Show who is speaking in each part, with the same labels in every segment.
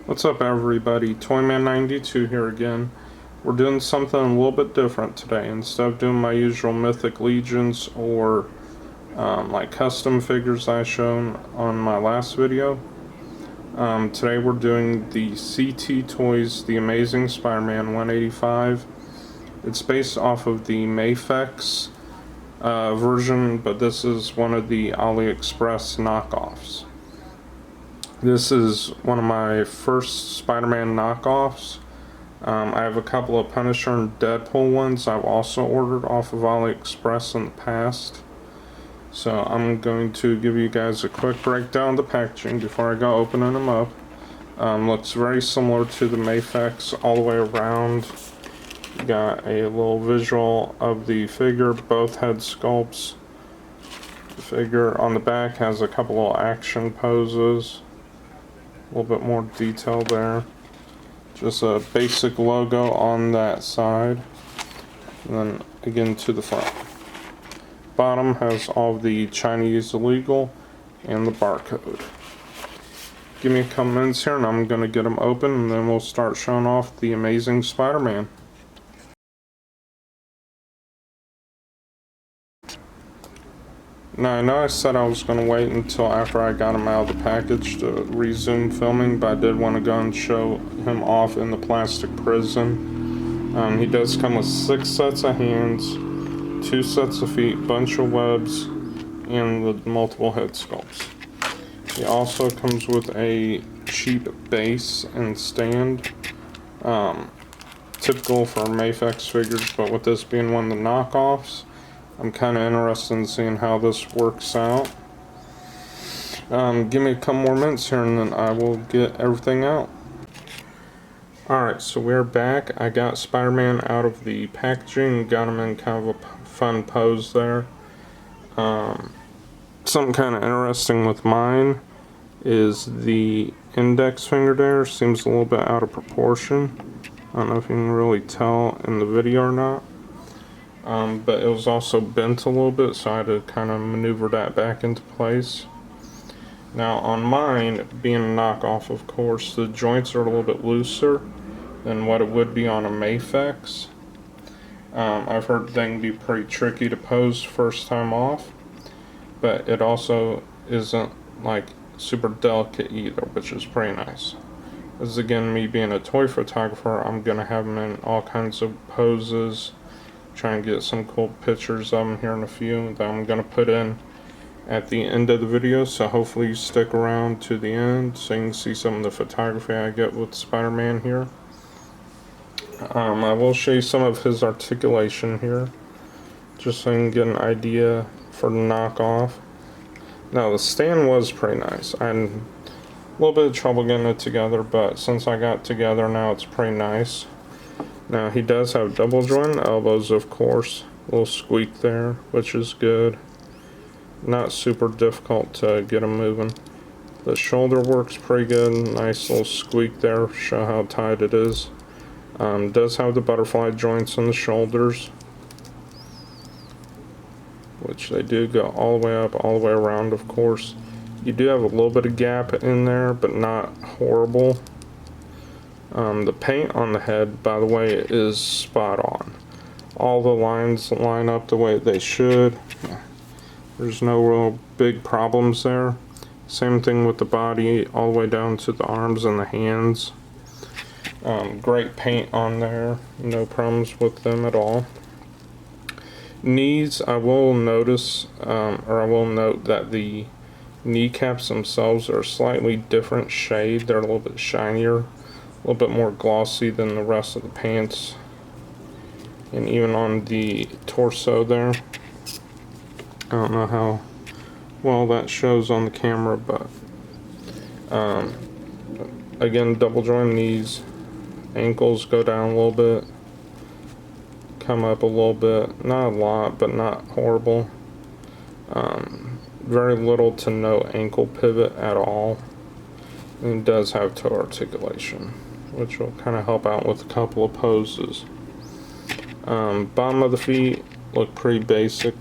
Speaker 1: What's up everybody, Toyman92 here again. We're doing something a little bit different today. Instead of doing my usual Mythic Legions or like custom figures I shown on my last video, today we're doing the CT Toys The Amazing Spider-Man 185. It's based off of the Mafex version, but this is one of the AliExpress knockoffs. This is one of my first Spider-Man knockoffs. I have a couple of Punisher and Deadpool ones I've also ordered off of AliExpress in the past. So I'm going to give you guys a quick breakdown of the packaging before I go opening them up. Looks very similar to the Mafex all the way around. You got a little visual of the figure, both head sculpts. The figure on the back has a couple of action poses. A little bit more detail there. Just a basic logo on that side. And then again to the front. Bottom has all of the Chinese illegal and the barcode. Give me a couple minutes here and I'm going to get them open and then we'll start showing off the Amazing Spider-Man. Now I know I said I was going to wait until after I got him out of the package to resume filming, but I did want to go and show him off in the plastic prison. He does come with 6 sets of hands, 2 sets of feet, bunch of webs, and the multiple head sculpts. He also comes with a cheap base and stand, typical for Mafex figures, but with this being one of the knockoffs, I'm kind of interested in seeing how this works out. Give me a couple more minutes here and then I will get everything out. Alright, so we're back. I got Spider-Man out of the packaging and got him in kind of a fun pose there. Something kind of interesting with mine is the index finger there seems a little bit out of proportion. I don't know if you can really tell in the video or not. But it was also bent a little bit, so I had to kind of maneuver that back into place. Now on mine, being a knockoff of course, the joints are a little bit looser than what it would be on a Mafex. I've heard they can be pretty tricky to pose first time off, but it also isn't like super delicate either, which is pretty nice. As again, me being a toy photographer, I'm going to have them in all kinds of poses. Try and get some cool pictures of them here in a few that I'm going to put in at the end of the video, so hopefully you stick around to the end so you can see some of the photography I get with Spider-Man here. I will show you some of his articulation here just so you can get an idea for the knockoff. Now the stand was pretty nice. I had a little bit of trouble getting it together, but since I got it together now it's pretty nice. Now he does have double joint elbows, of course, a little squeak there, which is good. Not super difficult to get him moving. The shoulder works pretty good, nice little squeak there, show how tight it is. Does have the butterfly joints in the shoulders, which they do go all the way up, all the way around, of course. You do have a little bit of gap in there, but not horrible. The paint on the head, by the way, is spot on. All the lines line up the way they should. There's no real big problems there. Same thing with the body, all the way down to the arms and the hands. Great paint on there. No problems with them at all. Knees, I will notice, or I will note that the kneecaps themselves are a slightly different shade. They're a little bit shinier. A little bit more glossy than the rest of the pants, and even on the torso there. I don't know how well that shows on the camera, but again, double joint knees, ankles go down a little bit, come up a little bit, not a lot but not horrible. Very little to no ankle pivot at all, and it does have toe articulation, which will kind of help out with a couple of poses. Bottom of the feet look pretty basic.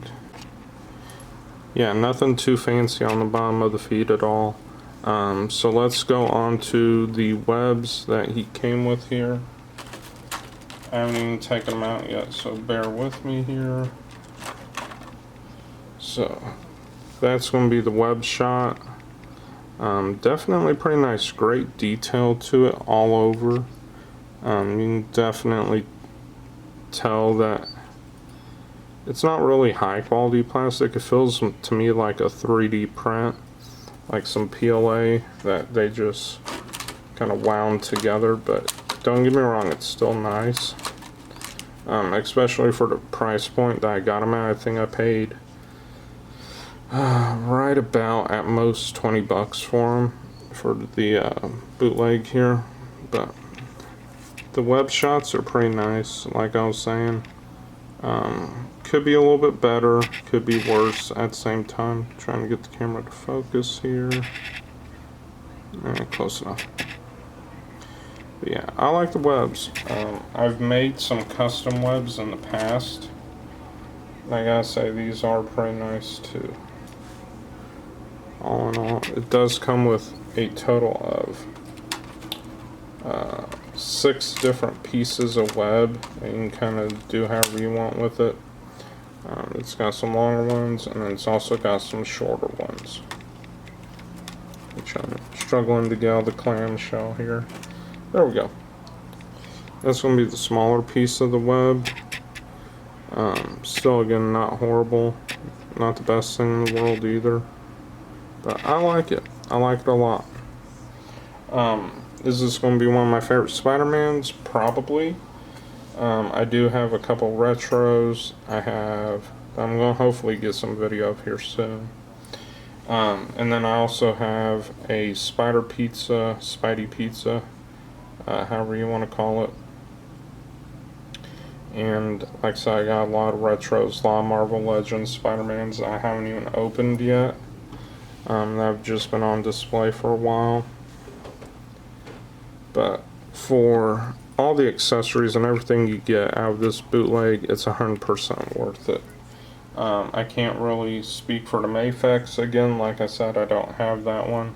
Speaker 1: Yeah, nothing too fancy on the bottom of the feet at all. So let's go on to the webs that he came with here. I haven't even taken them out yet, so bear with me here. So that's going to be the web shot. Definitely pretty nice, great detail to it all over. You can definitely tell that it's not really high quality plastic. It feels to me like a 3D print, like some PLA that they just kind of wound together, but don't get me wrong, it's still nice. Especially for the price point that I got them at. I think I paid right about at most 20 bucks for them for the bootleg here, but the web shots are pretty nice. Like I was saying, could be a little bit better, could be worse at the same time. Trying to get the camera to focus here. Close enough. But yeah, I like the webs. I've made some custom webs in the past. I gotta say, these are pretty nice too. All in all, it does come with a total of 6 different pieces of web, and you can kind of do however you want with it. It's got some longer ones, and then it's also got some shorter ones, which I'm struggling to get out of the clamshell here. There we go. That's going to be the smaller piece of the web. Still, again, not horrible. Not the best thing in the world either. But I like it. I like it a lot. Is this going to be one of my favorite Spider-Mans? Probably. I do have a couple retros. I'm going to hopefully get some video up here soon. And then I also have a Spidey Pizza, however you want to call it. And like I said, I got a lot of retros, a lot of Marvel Legends Spider-Mans I haven't even opened yet. That have just been on display for a while. But for all the accessories and everything you get out of this bootleg, it's 100% worth it. I can't really speak for the Mafex. Again, like I said, I don't have that one.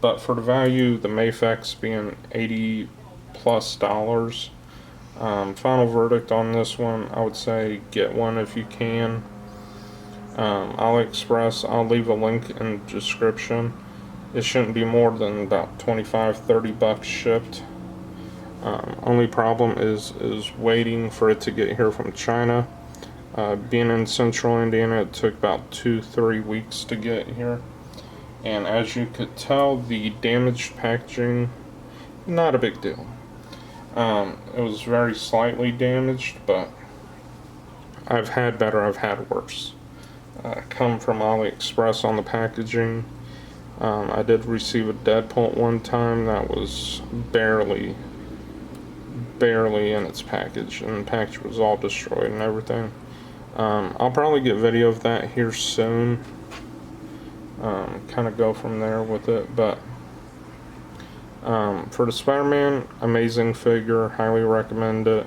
Speaker 1: But for the value, the Mafex being $80+ final verdict on this one, I would say get one if you can. AliExpress, I'll leave a link in the description. It shouldn't be more than about 25-30 bucks shipped. Only problem is waiting for it to get here from China. Being in central Indiana, it took about 2-3 weeks to get here. And as you could tell, the damaged packaging, not a big deal. It was very slightly damaged, but I've had better, I've had worse. Come from AliExpress on the packaging. I did receive a Deadpool one time that was barely in its package, and the package was all destroyed and everything. I'll probably get video of that here soon. Kind of go from there with it, but for the Spider-Man, amazing figure, highly recommend it.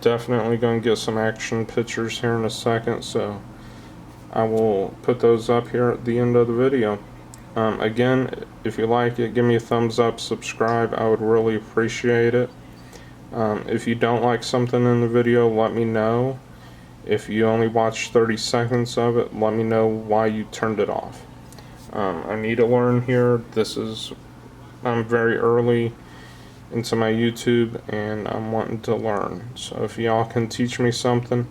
Speaker 1: Definitely going to get some action pictures here in a second, so I will put those up here at the end of the video. Again, if you like it, give me a thumbs up, subscribe, I would really appreciate it. If you don't like something in the video, let me know. If you only watch 30 seconds of it, let me know why you turned it off. I need to learn here. I'm very early into my YouTube, and I'm wanting to learn. So if y'all can teach me something,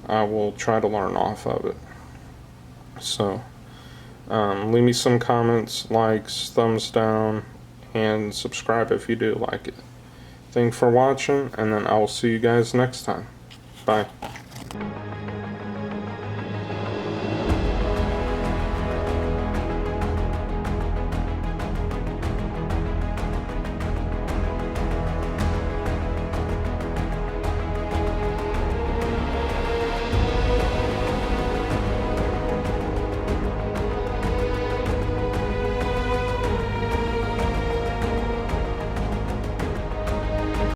Speaker 1: I will try to learn off of it. So leave me some comments, likes, thumbs down, and subscribe if you do like it. Thanks for watching, and then I will see you guys next time. Bye.